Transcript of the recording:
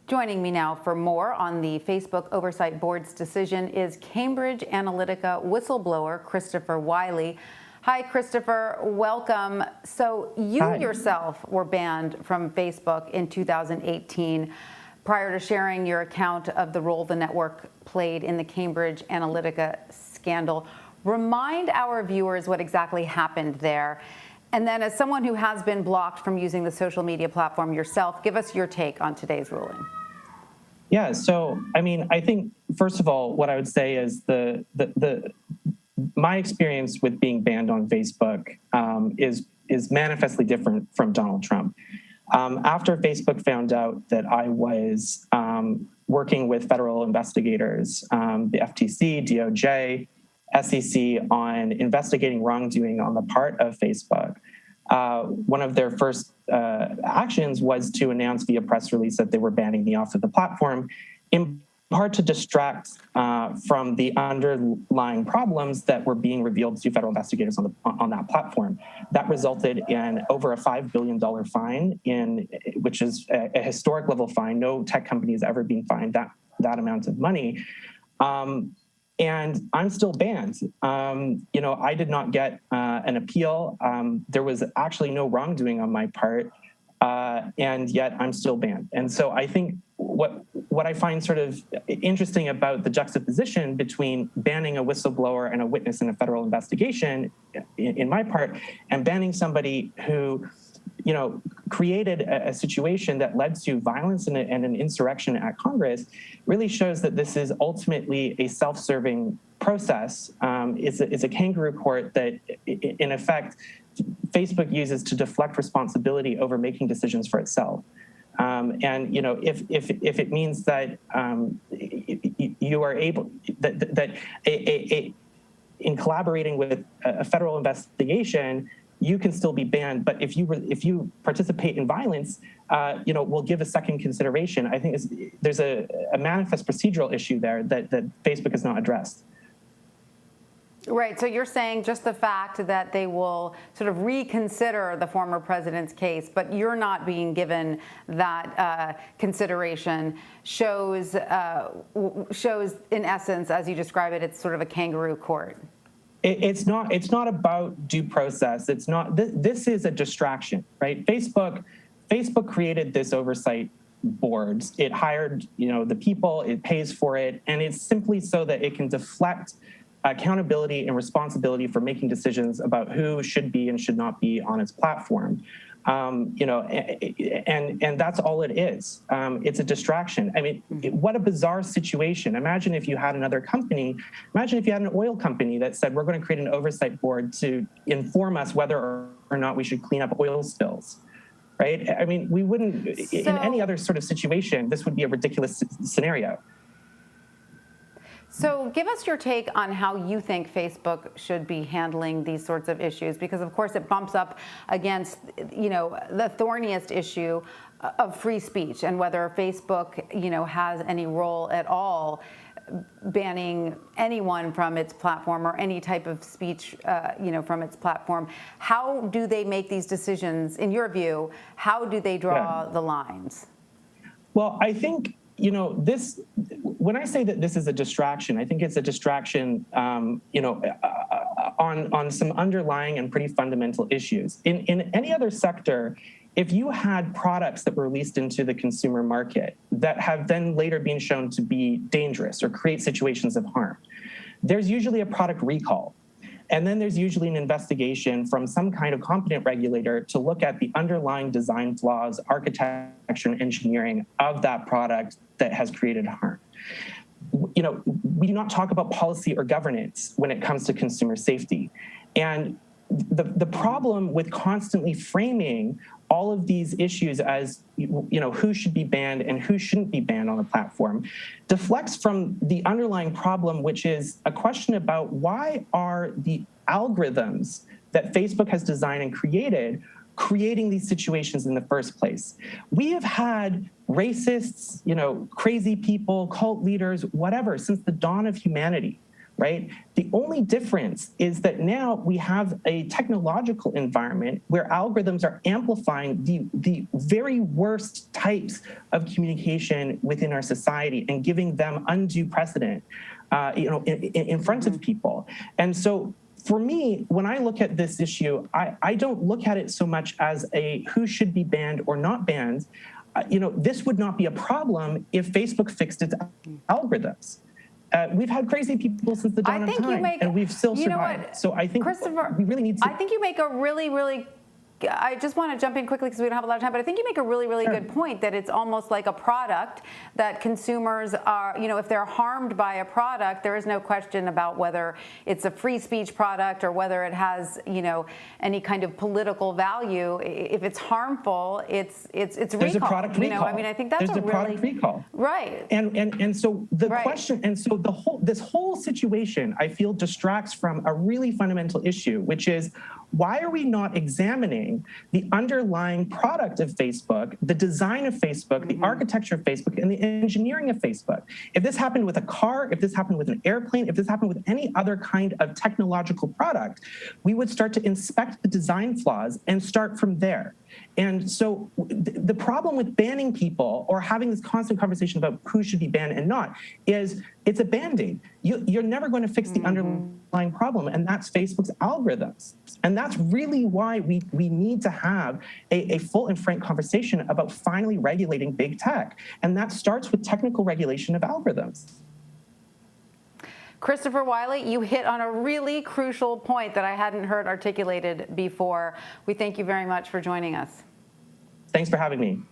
Joining me now for more on the Facebook Oversight Board's decision is Cambridge Analytica whistleblower Christopher Wiley. Hi, Christopher. Welcome. So you yourself were banned from Facebook in 2018 prior to sharing your account of the role the network played in the Cambridge Analytica scandal. Remind our viewers what exactly happened there. And then, as someone who has been blocked from using the social media platform yourself, give us your take on today's ruling. Yeah, so I think first of all, what I would say is my experience with being banned on Facebook is manifestly different from Donald Trump. After Facebook found out that I was working with federal investigators, the FTC, DOJ, SEC, on investigating wrongdoing on the part of Facebook, one of their first actions was to announce via press release that they were banning me off of the platform, in part to distract from the underlying problems that were being revealed to federal investigators on that platform. That resulted in over a $5 billion fine, which is a historic level fine. No tech company has ever been fined that amount of money. And I'm still banned. I did not get an appeal. There was actually no wrongdoing on my part, and yet I'm still banned. And so I think what I find sort of interesting about the juxtaposition between banning a whistleblower and a witness in a federal investigation, in my part, and banning somebody who created a situation that led to violence and an insurrection at Congress really shows that this is ultimately a self-serving process. It's a kangaroo court that, in effect, Facebook uses to deflect responsibility over making decisions for itself. If it means that you are able in collaborating with a federal investigation, you can still be banned. But if you participate in violence, we'll give a second consideration. I think there's a manifest procedural issue there that Facebook has not addressed. Right. So you're saying just the fact that they will sort of reconsider the former president's case, but you're not being given that consideration, shows in essence, as you describe it, it's sort of a kangaroo court. It's not about due process. It's not. This is a distraction, right? Facebook created this oversight board. It hired the people. It pays for it, and it's simply so that it can deflect accountability and responsibility for making decisions about who should be and should not be on its platform. And that's all it is. It's a distraction. What a bizarre situation. Imagine if you had another company, imagine if you had an oil company that said, we're going to create an oversight board to inform us whether or not we should clean up oil spills, right? We wouldn't, in any other sort of situation, this would be a ridiculous scenario. So give us your take on how you think Facebook should be handling these sorts of issues, because of course it bumps up against, the thorniest issue of free speech and whether Facebook, has any role at all banning anyone from its platform or any type of speech, from its platform. How do they make these decisions, in your view? How do they draw the lines? Well, I think when I say that this is a distraction, I think it's a distraction, on some underlying and pretty fundamental issues. In any other sector, if you had products that were released into the consumer market that have then later been shown to be dangerous or create situations of harm, there's usually a product recall. And then there's usually an investigation from some kind of competent regulator to look at the underlying design flaws, architecture, and engineering of that product that has created harm. We do not talk about policy or governance when it comes to consumer safety. And the problem with constantly framing all of these issues as, who should be banned and who shouldn't be banned on a platform deflects from the underlying problem, which is a question about why are the algorithms that Facebook has designed and creating these situations in the first place. We have had racists, crazy people, cult leaders, whatever, since the dawn of humanity. right? The only difference is that now we have a technological environment where algorithms are amplifying the very worst types of communication within our society and giving them undue precedent, in front of people. And so for me, when I look at this issue, I don't look at it so much as a who should be banned or not banned. This would not be a problem if Facebook fixed its algorithms. We've had crazy people since the dawn of time, and we've still survived. So I think Christopher, we really need to. I think you make a really I just want to jump in quickly because we don't have a lot of time, but I think you make a really good point that it's almost like a product that consumers are, if they're harmed by a product, there is no question about whether it's a free speech product or whether it has, any kind of political value. If it's harmful, it's recall. There's a product recall. I think that's a product recall. Right. And so the question, and so this whole situation, I feel, distracts from a really fundamental issue, which is, why are we not examining the underlying product of Facebook, the design of Facebook, the architecture of Facebook, and the engineering of Facebook? If this happened with a car, if this happened with an airplane, if this happened with any other kind of technological product, we would start to inspect the design flaws and start from there. And so the problem with banning people or having this constant conversation about who should be banned and not is it's a Band-Aid. You're never going to fix the underlying problem, and that's Facebook's algorithms. And that's really why we need to have a full and frank conversation about finally regulating big tech. And that starts with technical regulation of algorithms. Christopher Wiley, you hit on a really crucial point that I hadn't heard articulated before. We thank you very much for joining us. Thanks for having me.